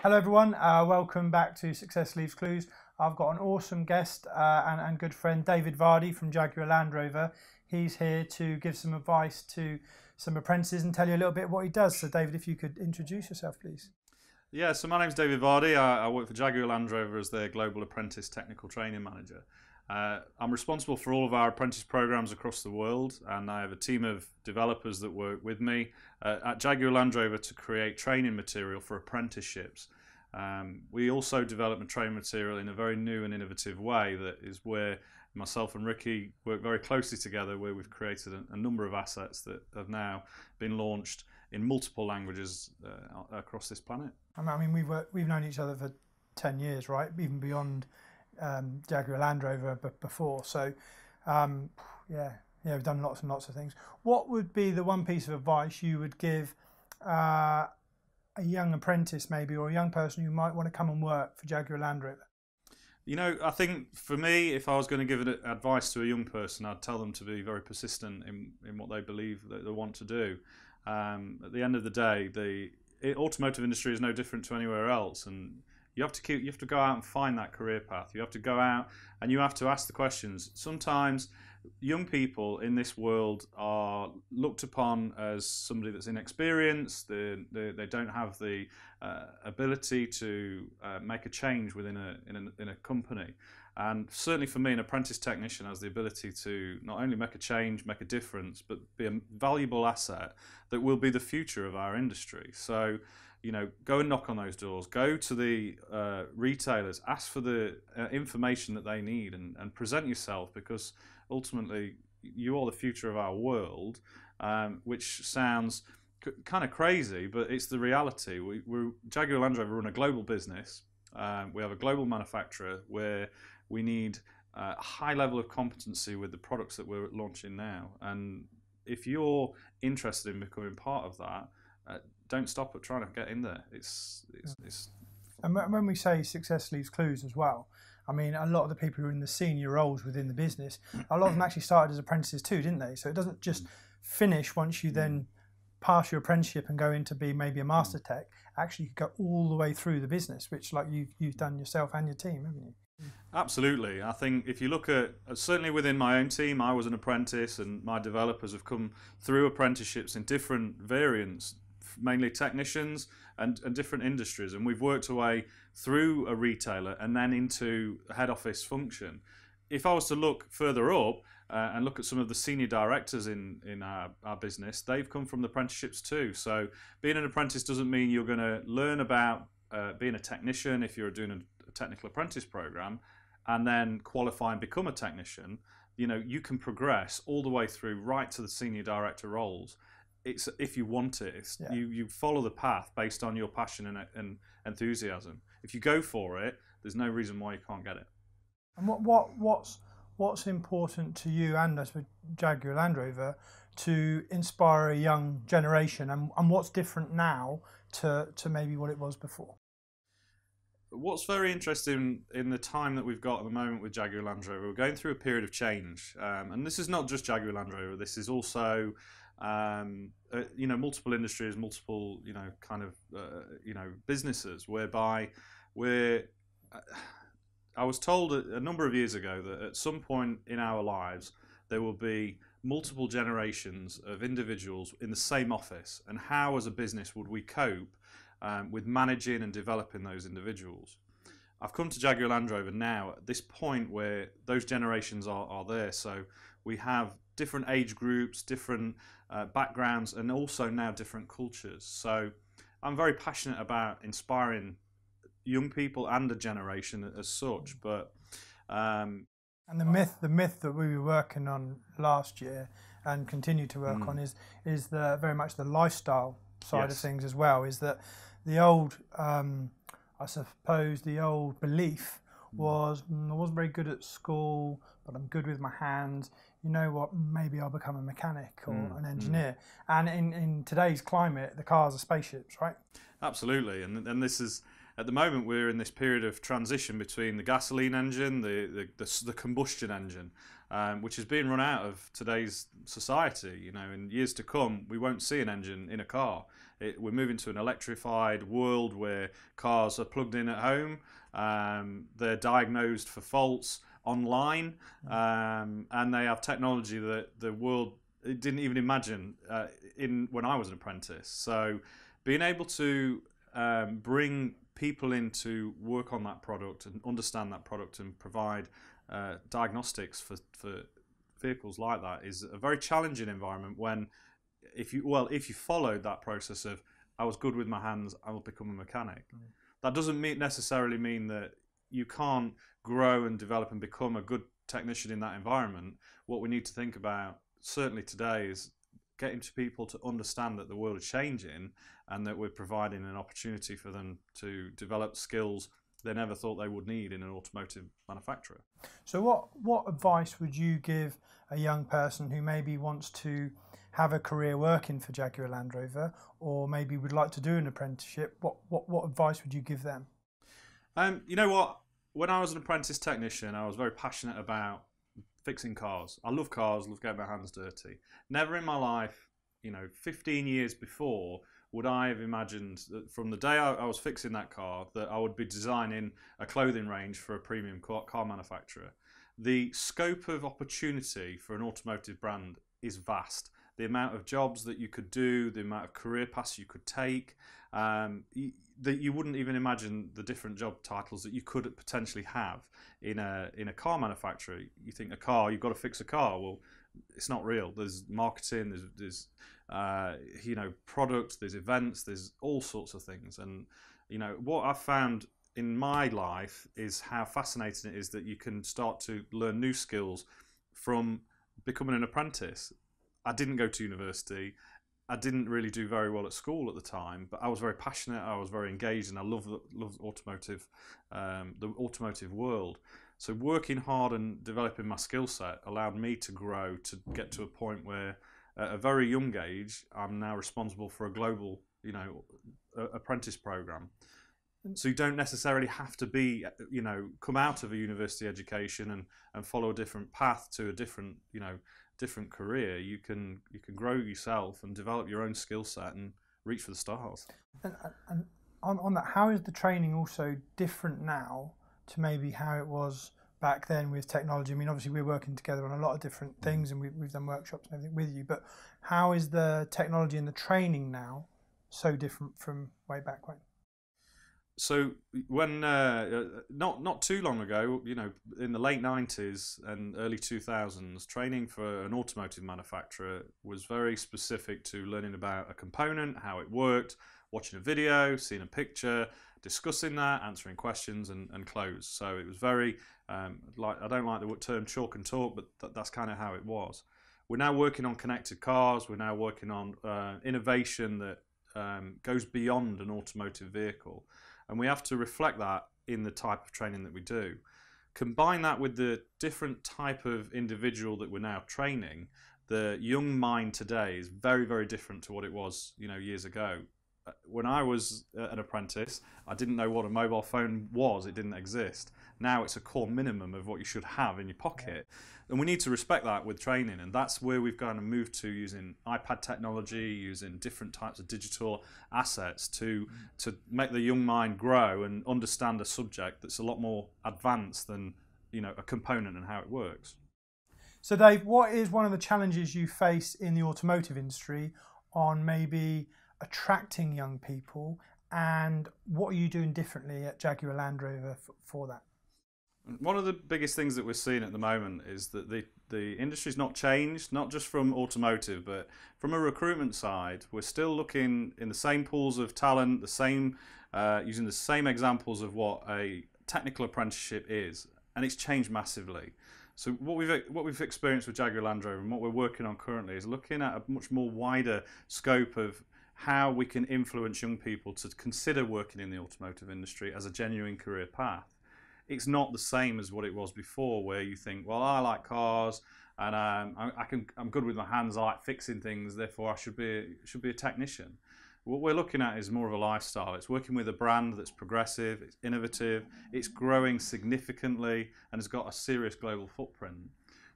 Hello everyone, welcome back to Success Leaves Clues. I've got an awesome guest and good friend, David Vardy from Jaguar Land Rover. He's here to give some advice to some apprentices and tell you a little bit what he does. So David, if you could introduce yourself please. Yeah, so my name's David Vardy. I work for Jaguar Land Rover as their Global Apprentice Technical Training Manager. I'm responsible for all of our apprentice programs across the world, and I have a team of developers that work with me at Jaguar Land Rover to create training material for apprenticeships. We also develop and train material in a very new and innovative way that is where myself and Ricky work very closely together, where we've created a number of assets that have now been launched in multiple languages across this planet. I mean, we've known each other for 10 years, right? Even beyond Jaguar Land Rover before. So, yeah, we've done lots and lots of things. What would be the one piece of advice you would give a young apprentice maybe, or a young person who might want to come and work for Jaguar Land Rover? You know, I think for me, if I was going to give advice to a young person, I'd tell them to be very persistent in what they believe that they want to do. At the end of the day, the automotive industry is no different to anywhere else, and you have to go out and find that career path. You have to go out and you have to ask the questions. Sometimes young people in this world are looked upon as somebody that's inexperienced. They don't have the ability to make a change within a company. And certainly for me, an apprentice technician has the ability to not only make a change, make a difference, but be a valuable asset that will be the future of our industry. So, you know, go and knock on those doors, go to the retailers, ask for the information that they need, and present yourself, because ultimately you are the future of our world, which sounds kind of crazy, but it's the reality. We're Jaguar Land Rover run a global business. We have a global manufacturer where we need a high level of competency with the products that we're launching now. And if you're interested in becoming part of that, don't stop at trying to get in there. And when we say success leaves clues as well, I mean, a lot of the people who are in the senior roles within the business, a lot of them actually started as apprentices too, didn't they? So it doesn't just finish once you then pass your apprenticeship and go into be maybe a master tech. Actually, you go all the way through the business, which like you've done yourself and your team, haven't you? Absolutely. I think if you look at, certainly within my own team, I was an apprentice, and my developers have come through apprenticeships in different variants, mainly technicians and different industries, and we've worked our way through a retailer and then into a head office function. If I was to look further up and look at some of the senior directors in our business, they've come from the apprenticeships too. So being an apprentice doesn't mean you're going to learn about being a technician if you're doing a technical apprentice program and then qualify and become a technician. You know, you can progress all the way through right to the senior director roles. It's if you want it. You follow the path based on your passion and enthusiasm. If you go for it, there's no reason why you can't get it. And what's important to you and us with Jaguar Land Rover to inspire a young generation, and what's different now to maybe what it was before? What's very interesting in the time that we've got at the moment with Jaguar Land Rover, we're going through a period of change, and this is not just Jaguar Land Rover. This is also you know, multiple industries, multiple businesses, whereby I was told a number of years ago that at some point in our lives there will be multiple generations of individuals in the same office, and how as a business would we cope with managing and developing those individuals. I've come to Jaguar Land Rover now at this point where those generations are there, so we have different age groups, different backgrounds, and also now different cultures. So I'm very passionate about inspiring young people and the generation as such. But and the myth that we were working on last year and continue to work on is the very much the lifestyle side of things as well. Is that the old I suppose the old belief was I wasn't very good at school, but I'm good with my hands. You know what? Maybe I'll become a mechanic or an engineer. And in today's climate, the cars are spaceships, right? Absolutely, and this is at the moment we're in this period of transition between the gasoline engine, the combustion engine, which is being run out of today's society. You know, in years to come, we won't see an engine in a car. We're moving to an electrified world where cars are plugged in at home. They're diagnosed for faults online, and they have technology that the world didn't even imagine when I was an apprentice. So being able to bring people in to work on that product and understand that product and provide diagnostics for vehicles like that is a very challenging environment. When if you followed that process of I was good with my hands, I will become a mechanic. That doesn't necessarily mean that you can't grow and develop and become a good technician in that environment. What we need to think about certainly today is getting to people to understand that the world is changing and that we're providing an opportunity for them to develop skills they never thought they would need in an automotive manufacturer. So what advice would you give a young person who maybe wants to have a career working for Jaguar Land Rover, or maybe would like to do an apprenticeship? What advice would you give them? You know what? When I was an apprentice technician, I was very passionate about fixing cars. I love cars, love getting my hands dirty. Never in my life, 15 years before, would I have imagined that from the day I was fixing that car that I would be designing a clothing range for a premium car manufacturer. The scope of opportunity for an automotive brand is vast. The amount of jobs that you could do, the amount of career paths you could take, that you wouldn't even imagine the different job titles that you could potentially have in a car manufacturer. You think a car, you've got to fix a car. Well, it's not real. There's marketing, there's products, there's events, there's all sorts of things. And what I've found in my life is how fascinating it is that you can start to learn new skills from becoming an apprentice. I didn't go to university. I didn't really do very well at school at the time, but I was very passionate. I was very engaged, and I love automotive, the automotive world. So working hard and developing my skill set allowed me to grow to get to a point where, at a very young age, I'm now responsible for a global, apprentice program. So you don't necessarily have to be, come out of a university education and follow a different path to a different, different career. You can grow yourself and develop your own skill set and reach for the stars. And on that, how is the training also different now to maybe how it was back then with technology? I mean, obviously we're working together on a lot of different things, and we've done workshops and everything with you, but how is the technology and the training now so different from way back when? So when not too long ago, in the late 90s and early 2000s, training for an automotive manufacturer was very specific to learning about a component, how it worked, watching a video, seeing a picture, discussing that, answering questions, and close. So it was very I don't like the term chalk and talk, but that's kind of how it was. We're now working on connected cars. We're now working on innovation that goes beyond an automotive vehicle. And we have to reflect that in the type of training that we do. Combine that with the different type of individual that we're now training. The young mind today is very, very different to what it was, years ago. When I was an apprentice, I didn't know what a mobile phone was. It didn't exist. Now it's a core minimum of what you should have in your pocket. And we need to respect that with training. And that's where we've kind of moved to, using iPad technology, using different types of digital assets to make the young mind grow and understand a subject that's a lot more advanced than, a component and how it works. So Dave, what is one of the challenges you face in the automotive industry on maybe attracting young people, and what are you doing differently at Jaguar Land Rover for that? One of the biggest things that we're seeing at the moment is that the industry's not changed, not just from automotive, but from a recruitment side. We're still looking in the same pools of talent, using the same examples of what a technical apprenticeship is, and it's changed massively. So what we've experienced with Jaguar Land Rover and what we're working on currently is looking at a much more wider scope of how we can influence young people to consider working in the automotive industry as a genuine career path. It's not the same as what it was before, where you think, well, I like cars and I'm good with my hands, I like fixing things, therefore I should be a technician. What we're looking at is more of a lifestyle. It's working with a brand that's progressive, it's innovative, it's growing significantly, and has got a serious global footprint.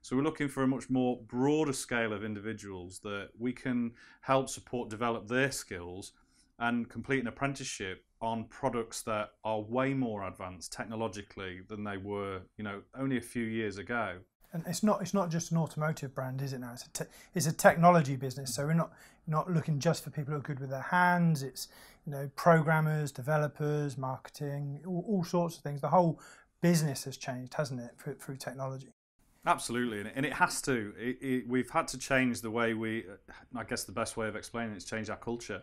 So we're looking for a much more broader scale of individuals that we can help support develop their skills and complete an apprenticeship on products that are way more advanced technologically than they were, only a few years ago. And it's not just an automotive brand, is it now? It's a technology business. So we're not looking just for people who are good with their hands. It's programmers, developers, marketing, all sorts of things. The whole business has changed, hasn't it, through technology? Absolutely, and it has to. We've had to change the way I guess the best way of explaining it is change our culture.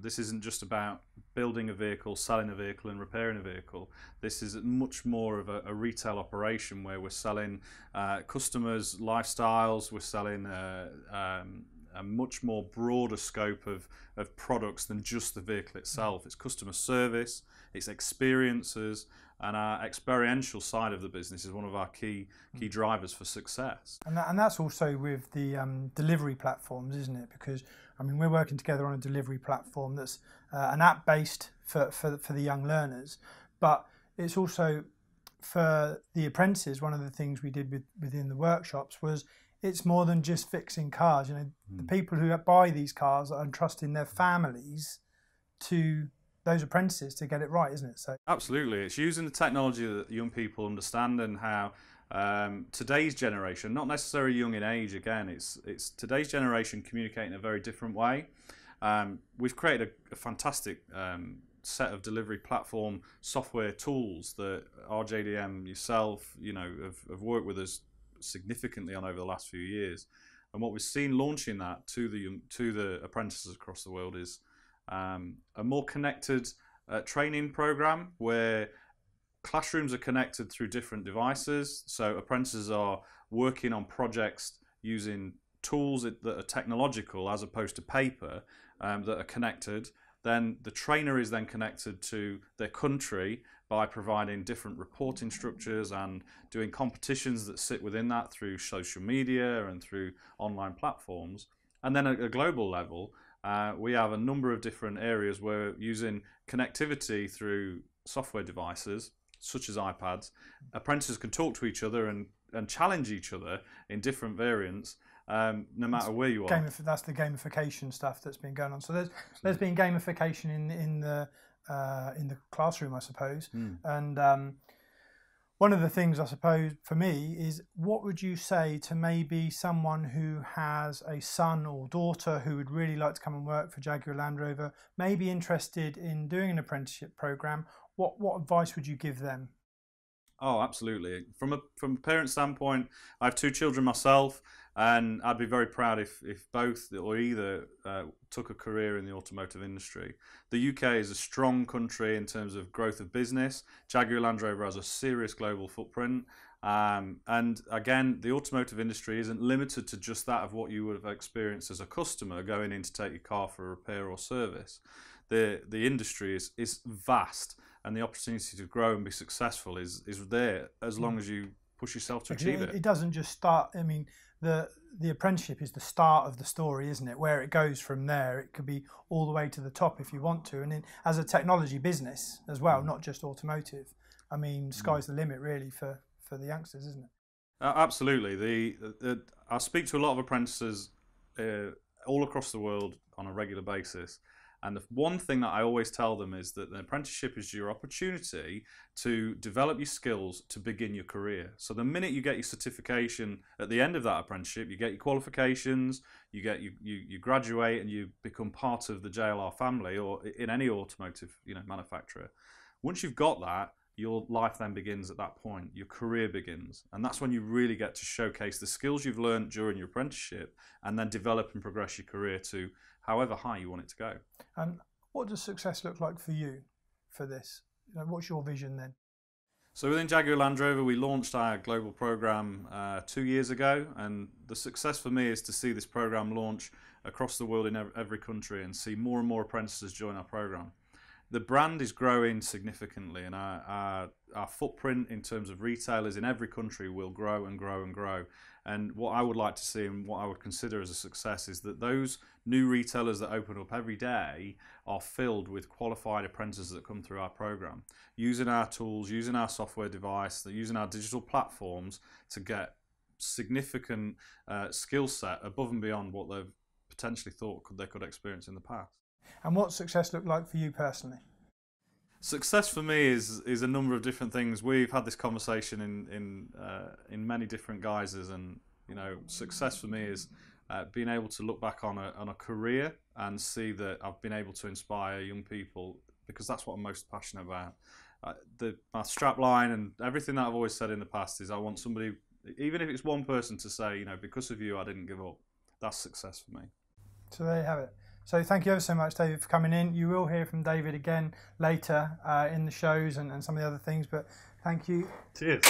This isn't just about building a vehicle, selling a vehicle and repairing a vehicle. This is much more of a retail operation where we're selling customers' lifestyles, we're selling a much more broader scope of products than just the vehicle itself. It's customer service, it's experiences, and our experiential side of the business is one of our key drivers for success. And that's also with the delivery platforms, isn't it? Because we're working together on a delivery platform that's an app based for the young learners, but it's also for the apprentices. One of the things we did within the workshops was it's more than just fixing cars. The people who buy these cars are entrusting their families to those apprentices to get it right, isn't it? So absolutely, it's using the technology that young people understand and how today's generation, not necessarily young in age, again, it's today's generation communicating in a very different way. We've created a fantastic set of delivery platform software tools that RJDM, yourself, have worked with us significantly on over the last few years. And what we've seen launching that to the apprentices across the world is a more connected training program where classrooms are connected through different devices. So apprentices are working on projects using tools that are technological as opposed to paper, that are connected. Then the trainer is then connected to their country by providing different reporting structures and doing competitions that sit within that through social media and through online platforms. And then at a global level, we have a number of different areas where using connectivity through software devices, such as iPads, apprentices can talk to each other and challenge each other in different variants, no matter where you are. That's the gamification stuff that's been going on. So there's been gamification in the classroom, I suppose. And one of the things, I suppose, for me is, what would you say to maybe someone who has a son or daughter who would really like to come and work for Jaguar Land Rover, maybe interested in doing an apprenticeship program? What advice would you give them? Oh, absolutely. From a parent standpoint, I have 2 children myself, and I'd be very proud if both or either took a career in the automotive industry. The UK is a strong country in terms of growth of business. Jaguar Land Rover has a serious global footprint. And again, the automotive industry isn't limited to just that of what you would have experienced as a customer going in to take your car for a repair or service. The industry is vast, and the opportunity to grow and be successful is there as long as you push yourself to achieve it. It doesn't just start. The apprenticeship is the start of the story, isn't it? Where it goes from there, it could be all the way to the top if you want to. And as a technology business as well, not just automotive. Sky's the limit really for the youngsters, isn't it? Absolutely. I speak to a lot of apprentices all across the world on a regular basis. And the one thing that I always tell them is that the apprenticeship is your opportunity to develop your skills to begin your career. So the minute you get your certification at the end of that apprenticeship, you get your qualifications, you graduate, and you become part of the JLR family, or in any automotive manufacturer. Once you've got that, your life then begins at that point. Your career begins, and that's when you really get to showcase the skills you've learned during your apprenticeship, and then develop and progress your career to however high you want it to go. And what does success look like for you for this? What's your vision then? So within Jaguar Land Rover, we launched our global program 2 years ago, and the success for me is to see this program launch across the world in every country and see more and more apprentices join our program. the brand is growing significantly, and our footprint in terms of retailers in every country will grow and grow and grow. And what I would like to see, and what I would consider as a success, is that those new retailers that open up every day are filled with qualified apprentices that come through our program, using our tools, using our software device, using our digital platforms to get significant skill set above and beyond what they've potentially thought they could experience in the past. And what success looked like for you personally? Success for me is a number of different things. We've had this conversation in many different guises, and success for me is being able to look back on a career and see that I've been able to inspire young people, because that's what I'm most passionate about. My strap line and everything that I've always said in the past is I want somebody, even if it's one person, to say, because of you I didn't give up. That's success for me. So there you have it. So thank you ever so much, David, for coming in. You will hear from David again later in the shows and some of the other things, but thank you. Cheers.